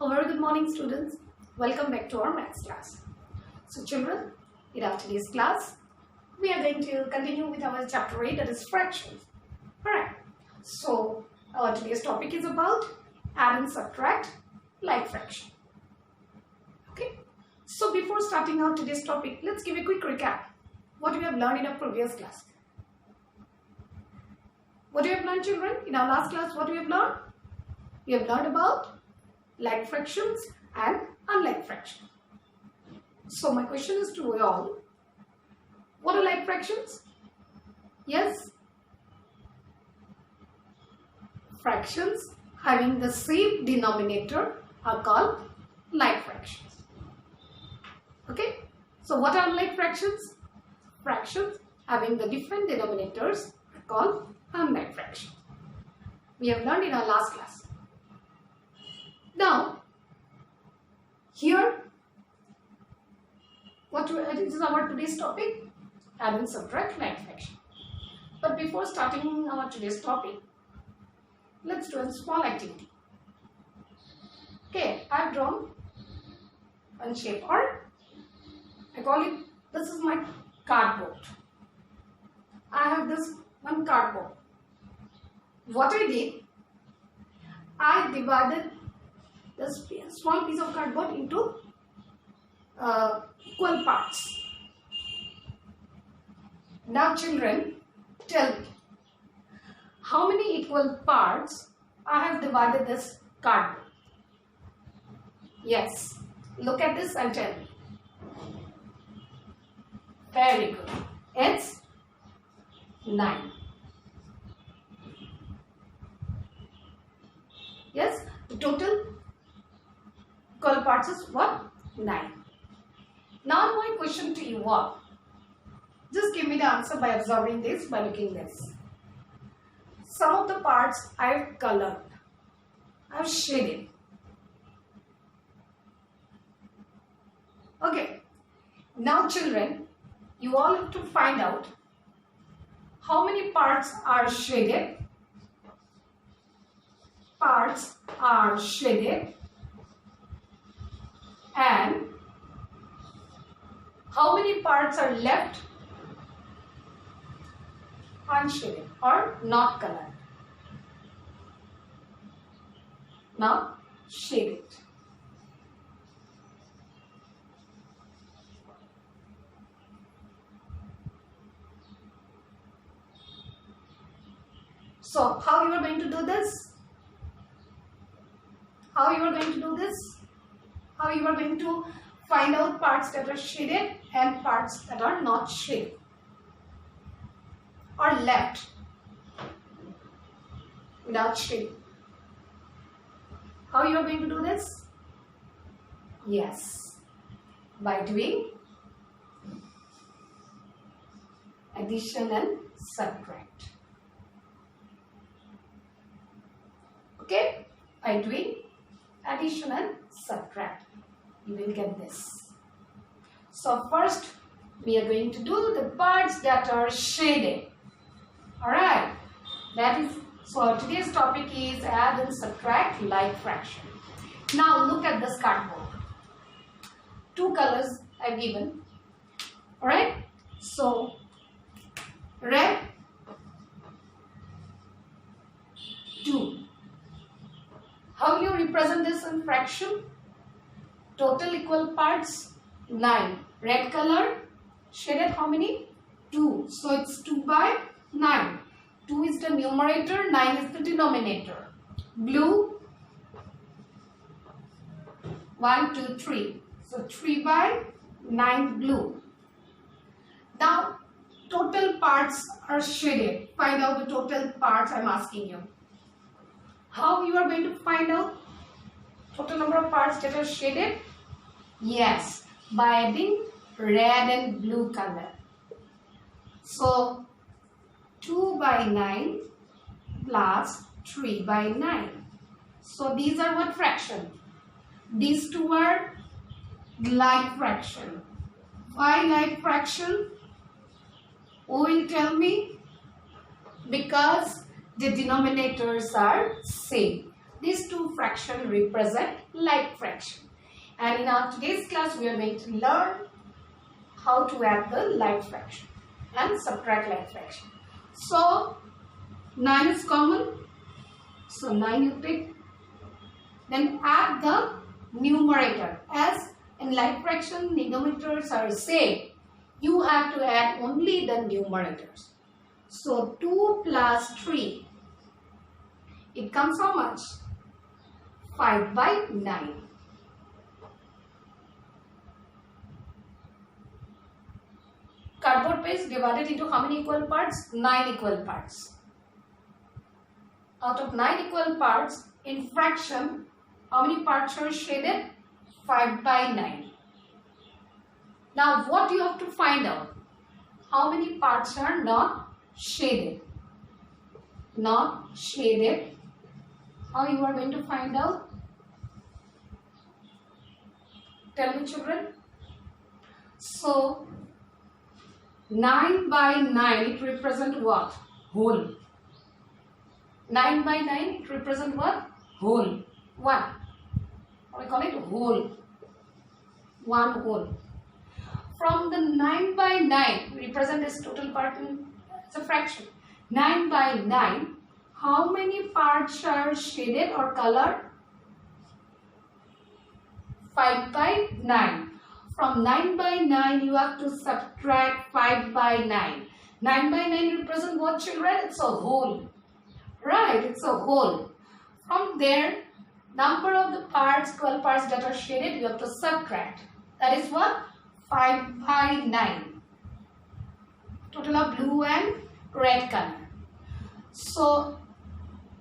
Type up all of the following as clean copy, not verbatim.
A very good morning, students. Welcome back to our maths class. So children, in our today's class, we are going to continue with our chapter 8, that is fractions. Alright, so our today's topic is about add and subtract like fraction. Okay, so before starting out today's topic, let's give a quick recap. What we have learned in our previous class. What do you have learned, children? In our last class, what we have learned? We have learned about like fractions and unlike fractions. So my question is to you all, what are like fractions? Yes? Fractions having the same denominator are called like fractions. Okay? So what are unlike fractions? Fractions having the different denominators are called unlike fractions. We have learned in our last class. Now, here, this is our today's topic, add and subtract like fraction. But before starting our today's topic, let's do a small activity. Okay, I have drawn one shape, or I call it, this is my cardboard. I have this one cardboard. What I did, I divided this small piece of cardboard into equal parts. Now children, tell me, how many equal parts I have divided this cardboard? Yes, look at this and tell me. Very good. It's 9. Yes, the total equal parts is what? 9. Now my question to you all, just give me the answer by observing this, by looking this. Some of the parts I have colored, I have shaded. Okay, now children, you all have to find out how many parts are shaded. Parts are shaded and how many parts are left unshaded or not colored, not shaded. So how you are going to do this? How you are going to do this? How you are going to find out parts that are shaded and parts that are not shaded or left without shading. How you are going to do this? Yes, by doing addition and subtract. Okay, by doing addition and subtract, you will get this. So first we are going to do the parts that are shaded. Alright, that is, so today's topic is add and subtract like fraction. Now look at this cardboard. 2 colors I have given. Alright, so red, 2. How will you represent this in fraction? Total equal parts 9. Red color shaded how many? 2. So it's 2 by 9. 2 is the numerator, 9 is the denominator. Blue 1, 2, 3. So 3 by 9 blue. Now total parts are shaded. Find out the total parts I am asking you. How you are going to find out total number of parts that are shaded? Yes, by adding red and blue color. So 2 by 9 plus 3 by 9. So these are what fraction? These two are like fraction. Why like fraction? Who will tell me? Because the denominators are same. These two fractions represent like fraction. And in our today's class, we are going to learn how to add the like fraction and subtract like fraction. So 9 is common. So 9 you pick. Then add the numerator. As in like fraction, denominators are same. You have to add only the numerators. So 2 plus 3. It comes how much? 5 by 9. Cardboard paste divided into how many equal parts? 9 equal parts. Out of 9 equal parts, in fraction, how many parts are shaded? 5 by 9. Now what you have to find out? How many parts are not shaded? Not shaded. How you are going to find out? Tell me, children. So 9 by 9, it represents what? Whole. 9 by 9, it represents what? Whole. 1. Or we call it whole. 1 whole. From the 9 by 9, we represent this total part as a fraction. 9 by 9, how many parts are shaded or colored? 5 by 9. From 9 by 9, you have to subtract 5 by 9. 9 by 9 represents what, children? It's a whole. Right, it's a whole. From there, number of the parts, 12 parts that are shaded, you have to subtract. That is what? 5 by 9. Total of blue and red color. So,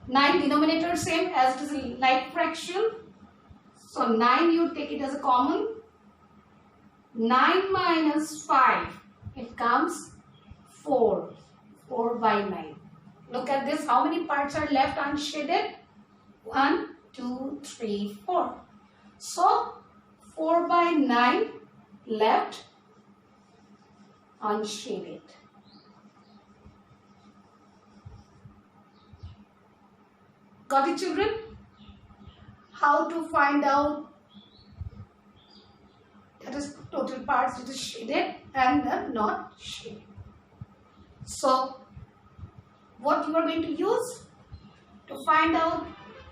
9 denominator same as it is like fraction. So, 9 you take it as a common. 9 minus 5, it comes 4. 4 by 9. Look at this. How many parts are left unshaded? 1, 2, 3, 4. So, 4 by 9 left unshaded. Got it, children? How to find out that is total parts that is shaded and the not shaded. So, what you are going to use? To find out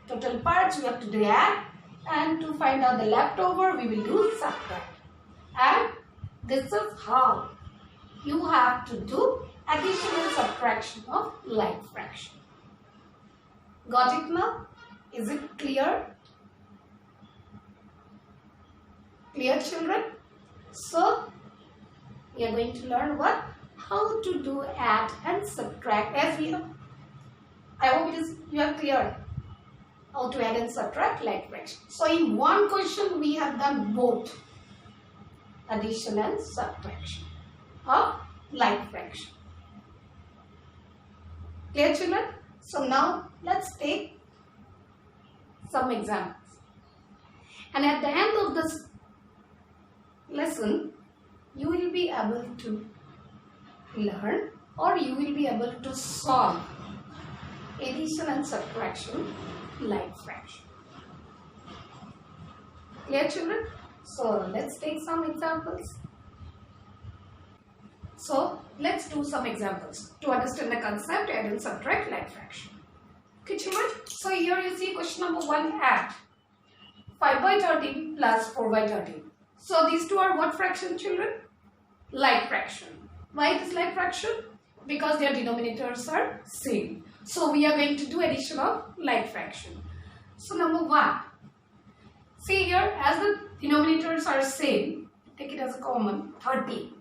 total parts, we have to do add, and to find out the leftover, we will do subtract. And this is how you have to do addition and subtraction of like fraction. Got it now? Is it clear? Clear, children? So, we are going to learn what? How to do add and subtract. As we know, I hope you are clear how to add and subtract like fraction. So, in one question, we have done both addition and subtraction of like fraction. Clear, children? So, now let's take some examples. And at the end of this lesson, you will be able to learn or you will be able to solve addition and subtraction like fraction. Clear, children? So let's take some examples. So let's do some examples to understand the concept add and subtract like fraction. Okay, children? So here you see question number 1, add 5 by 13 plus 4 by 13. So these two are what fraction, children? Like fraction. Why it is like fraction? Because their denominators are same. So we are going to do addition of like fraction. So number 1. See here, as the denominators are same, take it as a common, 13.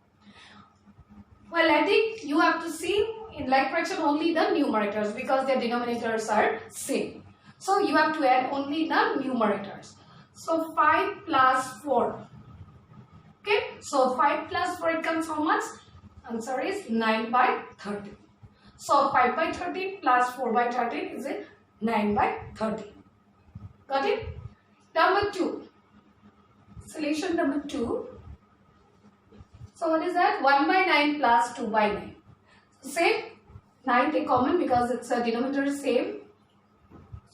While adding, you have to see in like fraction only the numerators because their denominators are same. So you have to add only the numerators. So 5 plus 4. Okay, so 5 plus 4, it comes how much? Answer is 9 by 13. So 5 by 13 plus 4 by 13 is 9 by 13. Got it? Number 2. Solution number 2. So what is that? 1 by 9 plus 2 by 9. So same, 9 take common because its denominator is same.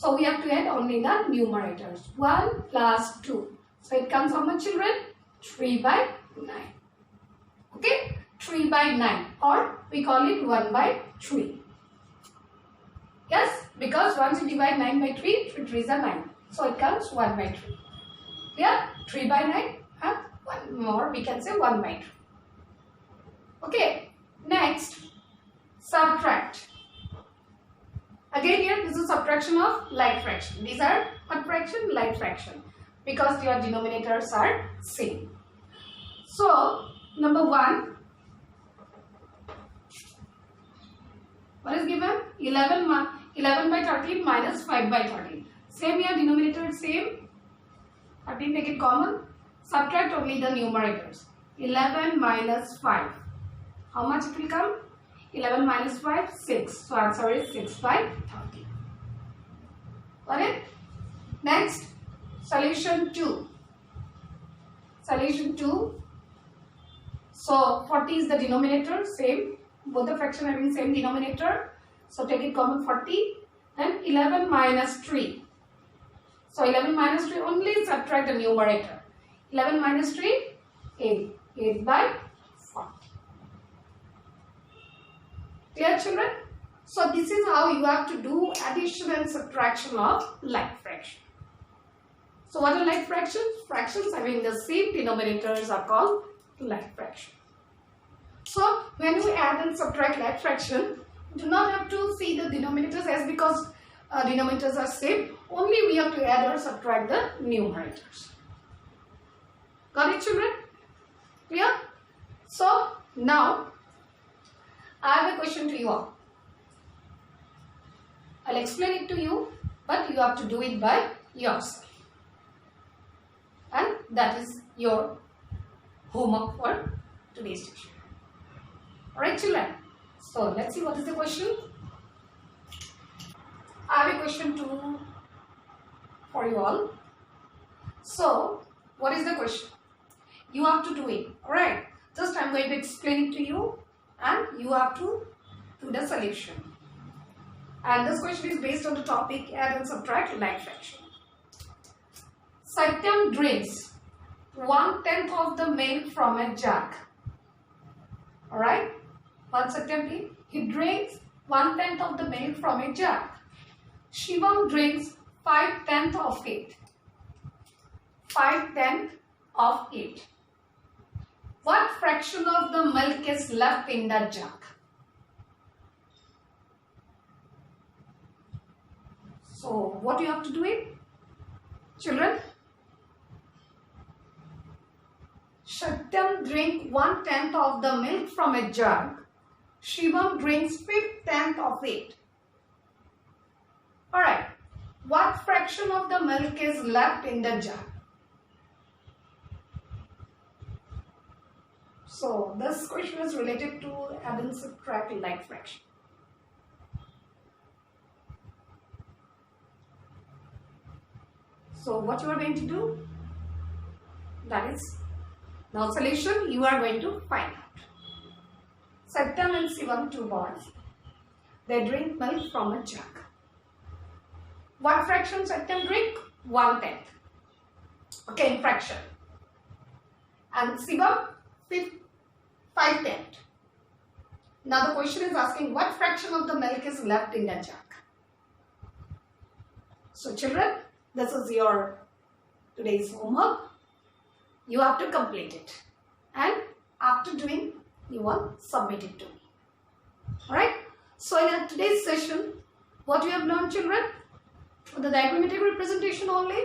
So we have to add only the numerators. 1 plus 2. So it comes how much, children? 3 by 9. Okay? 3 by 9, or we call it 1 by 3. Yes? Because once you divide 9 by 3, 3 3s are 9. So it comes 1 by 3. Clear? 3 by 9 and 1 more, we can say 1 by 3. Okay? Next, subtract. Again here, this is subtraction of like fraction. These are what fraction? Like fraction. Because your denominators are same. So, number 1. What is given? 11 by 13 minus 5 by 13. Same here, denominator same. 13 take it common. Subtract only the numerators. 11 minus 5. How much it will come? 11 minus 5, 6. So answer is 6 by 30. Got it? Next, solution 2. Solution 2. So 40 is the denominator, same. Both the fraction having same denominator. So take it common 40. Then 11 minus 3. So 11 minus 3, only subtract the numerator. 11 minus 3, 8. 8 by 40. Clear, children? So this is how you have to do addition and subtraction of like fraction. So what are like fractions? Fractions having the same denominators are called like fraction. So when you add and subtract like fraction, do not have to see the denominators as because denominators are same. Only we have to add or subtract the numerators. Got it, children? Clear? So now I have a question to you all. I'll explain it to you, but you have to do it by yourself. And that is your homework for today's session. Alright, children. So let's see what is the question. I have a question for you all. So what is the question? You have to do it. Alright. Just I'm going to explain it to you and you have to do the solution. And this question is based on the topic add and subtract like fraction. Satyam drinks 1/10 of the milk from a jug. Alright? Once Satyam, he drinks 1/10 of the milk from a jug. Shivam drinks 5/10 of it. 5/10 of it. What fraction of the milk is left in the jug? So, what you have to do it? Children, Satyam drinks 1/10 of the milk from a jug. Shivam drinks 5/10 of it. Alright, what fraction of the milk is left in the jug? So, this question is related to add and subtract like fraction. So, what you are going to do? That is, now solution you are going to find out. Satyam and Shivam, two boys, they drink milk from a jug. What fraction Satyam drink? 1/10. Okay, in fraction. And Shivam, 5/10. Now the question is asking what fraction of the milk is left in the jug. So children, this is your today's homework. You have to complete it. And after doing, you will submit it to me. Alright? So in today's session, what we have learned, children? For the diagrammatic representation only,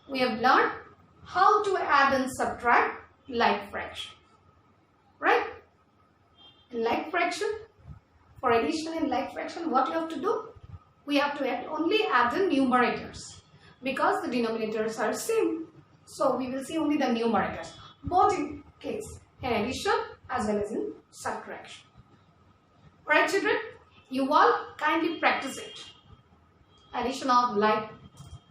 we have learned how to add and subtract like fraction. Right? In like fraction, for addition in like fraction, what you have to do? We have to only add the numerators because the denominators are same. So we will see only the numerators, both in case in addition as well as in subtraction. Alright, children, you all kindly practice it. Addition of like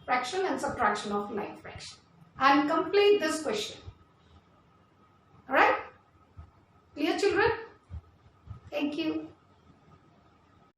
fraction and subtraction of like fraction. And complete this question. Alright? Clear, children? Thank you.